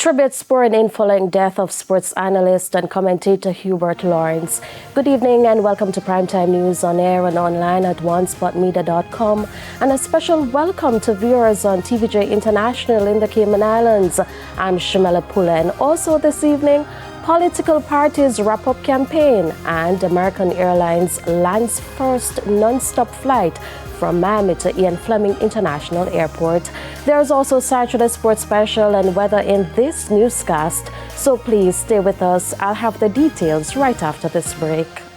Tributes pouring in following death of sports analyst and commentator Hubert Lawrence. Good evening and welcome to Primetime News on air and online at onespotmedia.com, and a special welcome to viewers on TVJ International in the Cayman Islands. I'm Shamela Pula, and also this evening, political parties wrap up campaign and American Airlines lands first non-stop flight from Miami to Ian Fleming International Airport. There's also Saturday Sports Special and weather in this newscast, so please stay with us. I'll have the details right after this break.